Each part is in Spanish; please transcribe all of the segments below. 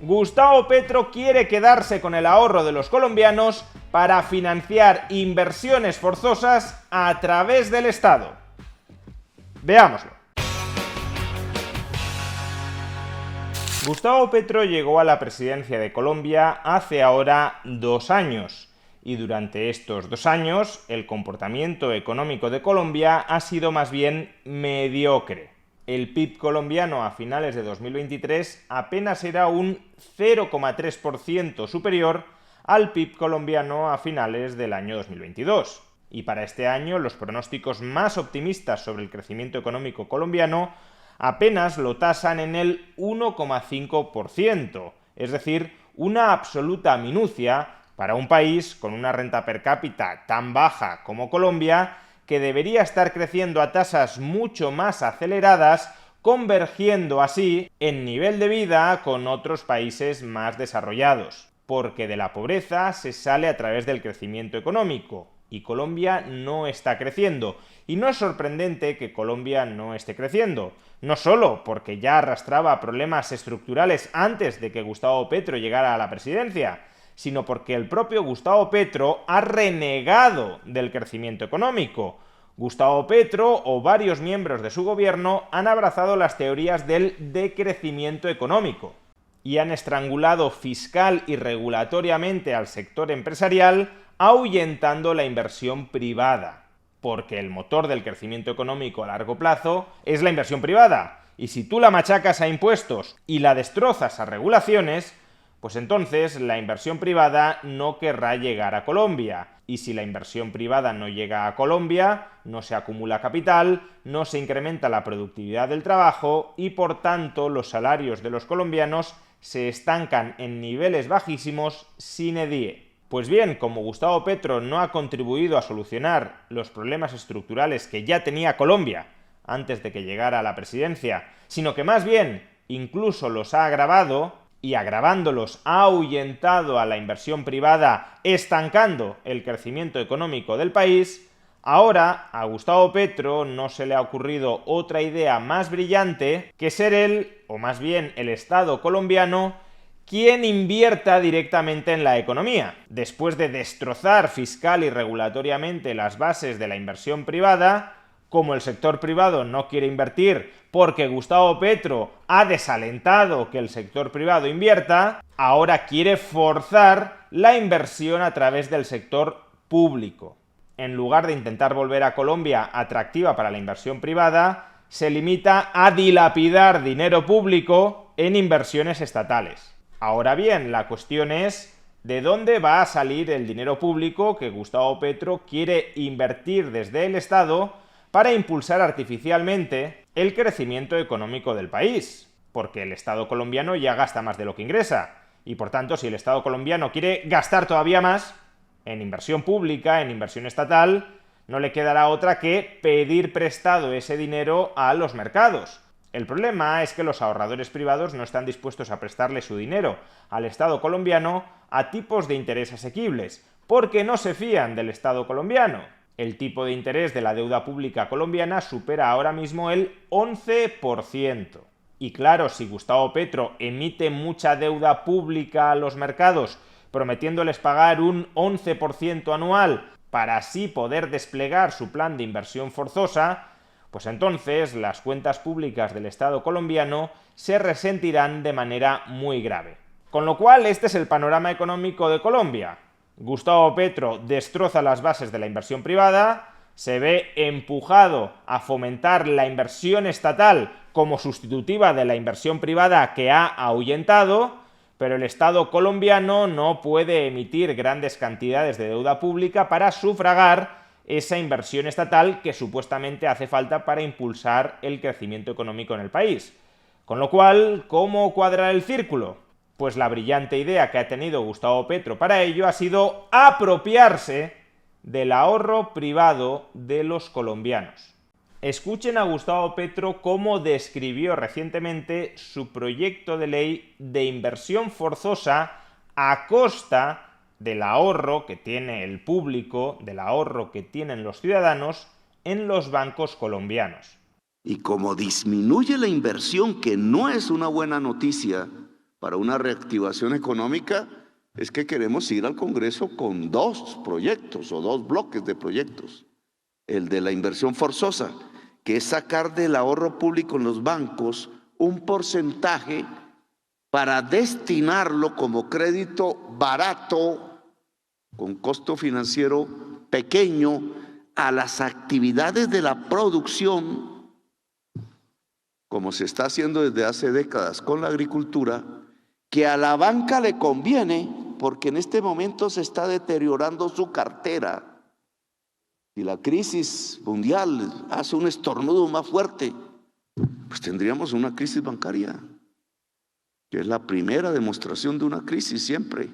Gustavo Petro quiere quedarse con el ahorro de los colombianos para financiar inversiones forzosas a través del Estado. Veámoslo. Gustavo Petro llegó a la presidencia de Colombia hace ahora 2 años, y durante estos 2 años el comportamiento económico de Colombia ha sido más bien mediocre. El PIB colombiano a finales de 2023 apenas era un 0,3% superior al PIB colombiano a finales del año 2022. Y para este año los pronósticos más optimistas sobre el crecimiento económico colombiano apenas lo tasan en el 1,5%, es decir, una absoluta minucia para un país con una renta per cápita tan baja como Colombia, que debería estar creciendo a tasas mucho más aceleradas, convergiendo así en nivel de vida con otros países más desarrollados. Porque de la pobreza se sale a través del crecimiento económico, y Colombia no está creciendo. Y no es sorprendente que Colombia no esté creciendo, no solo porque ya arrastraba problemas estructurales antes de que Gustavo Petro llegara a la presidencia, sino porque el propio Gustavo Petro ha renegado del crecimiento económico. Gustavo Petro o varios miembros de su gobierno han abrazado las teorías del decrecimiento económico y han estrangulado fiscal y regulatoriamente al sector empresarial, ahuyentando la inversión privada. Porque el motor del crecimiento económico a largo plazo es la inversión privada, y si tú la machacas a impuestos y la destrozas a regulaciones, pues entonces la inversión privada no querrá llegar a Colombia. Y si la inversión privada no llega a Colombia, no se acumula capital, no se incrementa la productividad del trabajo y por tanto los salarios de los colombianos se estancan en niveles bajísimos sine die. Pues bien, como Gustavo Petro no ha contribuido a solucionar los problemas estructurales que ya tenía Colombia antes de que llegara a la presidencia, sino que más bien incluso los ha agravado, y agravándolos ha ahuyentado a la inversión privada, estancando el crecimiento económico del país, ahora a Gustavo Petro no se le ha ocurrido otra idea más brillante que ser él, o más bien el Estado colombiano, quien invierta directamente en la economía. Después de destrozar fiscal y regulatoriamente las bases de la inversión privada, como el sector privado no quiere invertir porque Gustavo Petro ha desalentado que el sector privado invierta, ahora quiere forzar la inversión a través del sector público. En lugar de intentar volver a Colombia atractiva para la inversión privada, se limita a dilapidar dinero público en inversiones estatales. Ahora bien, la cuestión es ¿de dónde va a salir el dinero público que Gustavo Petro quiere invertir desde el Estado para impulsar artificialmente el crecimiento económico del país? Porque el Estado colombiano ya gasta más de lo que ingresa, y por tanto, si el Estado colombiano quiere gastar todavía más en inversión pública, en inversión estatal, no le quedará otra que pedir prestado ese dinero a los mercados. El problema es que los ahorradores privados no están dispuestos a prestarle su dinero al Estado colombiano a tipos de interés asequibles, porque no se fían del Estado colombiano. El tipo de interés de la deuda pública colombiana supera ahora mismo el 11%. Y claro, si Gustavo Petro emite mucha deuda pública a los mercados, prometiéndoles pagar un 11% anual para así poder desplegar su plan de inversión forzosa, pues entonces las cuentas públicas del Estado colombiano se resentirán de manera muy grave. Con lo cual, este es el panorama económico de Colombia. Gustavo Petro destroza las bases de la inversión privada, se ve empujado a fomentar la inversión estatal como sustitutiva de la inversión privada que ha ahuyentado, pero el Estado colombiano no puede emitir grandes cantidades de deuda pública para sufragar esa inversión estatal que supuestamente hace falta para impulsar el crecimiento económico en el país. Con lo cual, ¿cómo cuadrar el círculo? Pues la brillante idea que ha tenido Gustavo Petro para ello ha sido apropiarse del ahorro privado de los colombianos. Escuchen a Gustavo Petro cómo describió recientemente su proyecto de ley de inversión forzosa a costa del ahorro que tiene el público, del ahorro que tienen los ciudadanos en los bancos colombianos. Y como disminuye la inversión, que no es una buena noticia para una reactivación económica es que queremos ir al Congreso con 2 proyectos o 2 bloques de proyectos. El de la inversión forzosa, que es sacar del ahorro público en los bancos un porcentaje para destinarlo como crédito barato, con costo financiero pequeño, a las actividades de la producción, como se está haciendo desde hace décadas con la agricultura, que a la banca le conviene porque en este momento se está deteriorando su cartera. Si la crisis mundial hace un estornudo más fuerte, pues tendríamos una crisis bancaria, que es la primera demostración de una crisis siempre.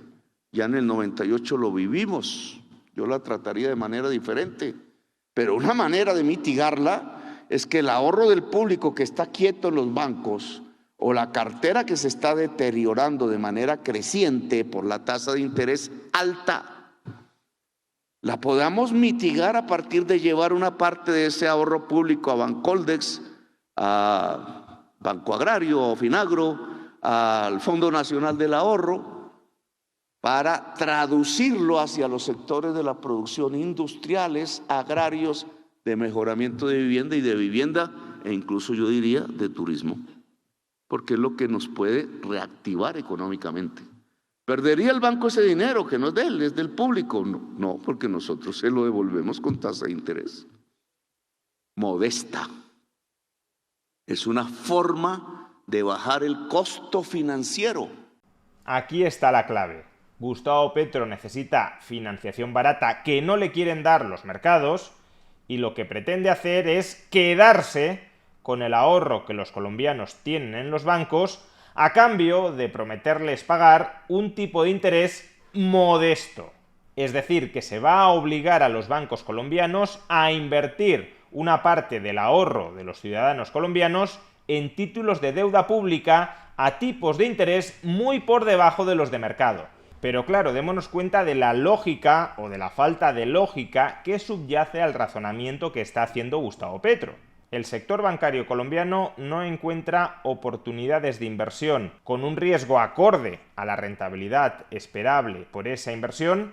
Ya en el 98 lo vivimos, yo la trataría de manera diferente, pero una manera de mitigarla es que el ahorro del público que está quieto en los bancos o la cartera que se está deteriorando de manera creciente por la tasa de interés alta, la podamos mitigar a partir de llevar una parte de ese ahorro público a Bancoldex, a Banco Agrario o Finagro, al Fondo Nacional del Ahorro, para traducirlo hacia los sectores de la producción industriales, agrarios, de mejoramiento de vivienda y de vivienda, e incluso yo diría de turismo, porque es lo que nos puede reactivar económicamente. ¿Perdería el banco ese dinero que no es de él, es del público? No, porque nosotros se lo devolvemos con tasa de interés modesta. Es una forma de bajar el costo financiero. Aquí está la clave. Gustavo Petro necesita financiación barata que no le quieren dar los mercados y lo que pretende hacer es quedarse con el ahorro que los colombianos tienen en los bancos a cambio de prometerles pagar un tipo de interés modesto. Es decir, que se va a obligar a los bancos colombianos a invertir una parte del ahorro de los ciudadanos colombianos en títulos de deuda pública a tipos de interés muy por debajo de los de mercado. Pero claro, démonos cuenta de la lógica o de la falta de lógica que subyace al razonamiento que está haciendo Gustavo Petro. El sector bancario colombiano no encuentra oportunidades de inversión con un riesgo acorde a la rentabilidad esperable por esa inversión,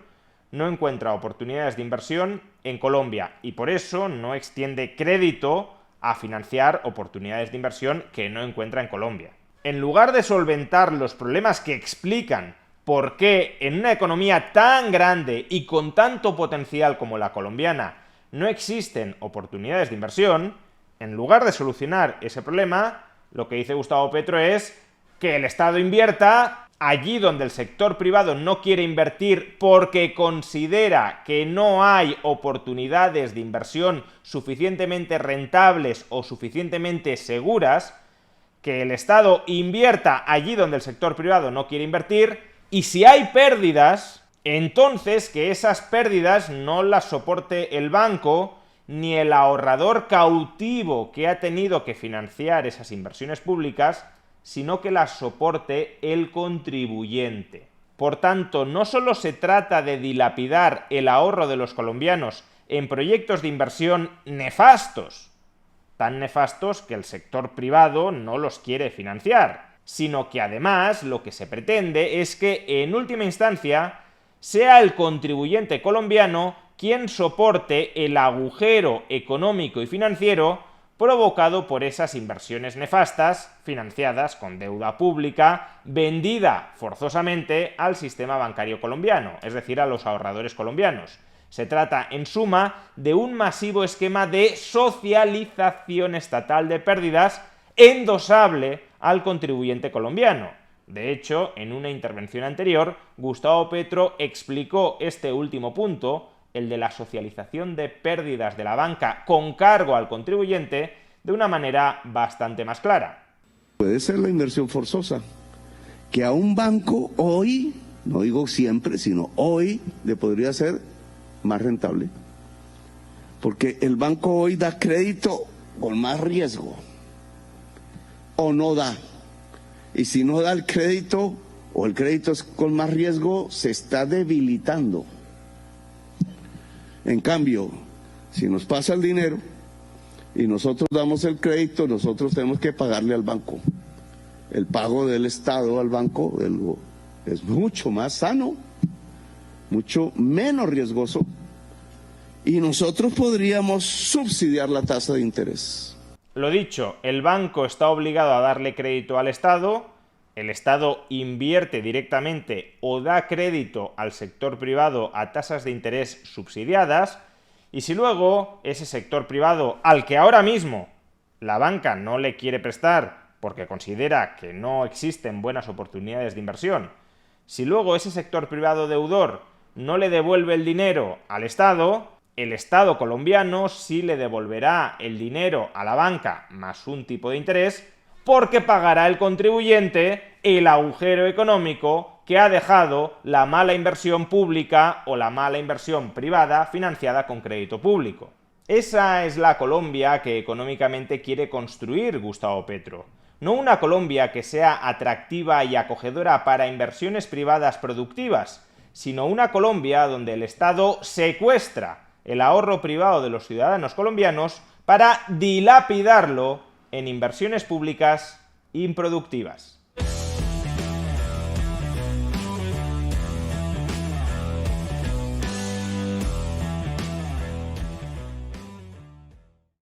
no encuentra oportunidades de inversión en Colombia y por eso no extiende crédito a financiar oportunidades de inversión que no encuentra en Colombia. En lugar de solventar los problemas que explican por qué en una economía tan grande y con tanto potencial como la colombiana no existen oportunidades de inversión, en lugar de solucionar ese problema, lo que dice Gustavo Petro es que el Estado invierta allí donde el sector privado no quiere invertir porque considera que no hay oportunidades de inversión suficientemente rentables o suficientemente seguras, que el Estado invierta allí donde el sector privado no quiere invertir, y si hay pérdidas, entonces que esas pérdidas no las soporte el banco ni el ahorrador cautivo que ha tenido que financiar esas inversiones públicas, sino que las soporte el contribuyente. Por tanto, no solo se trata de dilapidar el ahorro de los colombianos en proyectos de inversión nefastos, tan nefastos que el sector privado no los quiere financiar, sino que además lo que se pretende es que en última instancia sea el contribuyente colombiano quien soporte el agujero económico y financiero provocado por esas inversiones nefastas financiadas con deuda pública vendida forzosamente al sistema bancario colombiano, es decir, a los ahorradores colombianos. Se trata, en suma, de un masivo esquema de socialización estatal de pérdidas endosable al contribuyente colombiano. De hecho, en una intervención anterior, Gustavo Petro explicó este último punto, el de la socialización de pérdidas de la banca con cargo al contribuyente, de una manera bastante más clara. Puede ser la inversión forzosa, que a un banco hoy, no digo siempre, sino hoy, le podría ser más rentable. Porque el banco hoy da crédito con más riesgo, o no da. Y si no da el crédito, o el crédito es con más riesgo, se está debilitando. En cambio, si nos pasa el dinero y nosotros damos el crédito, nosotros tenemos que pagarle al banco. el pago del Estado al banco es mucho más sano, mucho menos riesgoso, y nosotros podríamos subsidiar la tasa de interés. Lo dicho, el banco está obligado a darle crédito al Estado, el Estado invierte directamente o da crédito al sector privado a tasas de interés subsidiadas, y si luego ese sector privado, al que ahora mismo la banca no le quiere prestar porque considera que no existen buenas oportunidades de inversión, si luego ese sector privado deudor no le devuelve el dinero al Estado, el Estado colombiano sí le devolverá el dinero a la banca más un tipo de interés, porque pagará el contribuyente el agujero económico que ha dejado la mala inversión pública o la mala inversión privada financiada con crédito público. Esa es la Colombia que económicamente quiere construir Gustavo Petro. No una Colombia que sea atractiva y acogedora para inversiones privadas productivas, sino una Colombia donde el Estado secuestra el ahorro privado de los ciudadanos colombianos para dilapidarlo en inversiones públicas improductivas.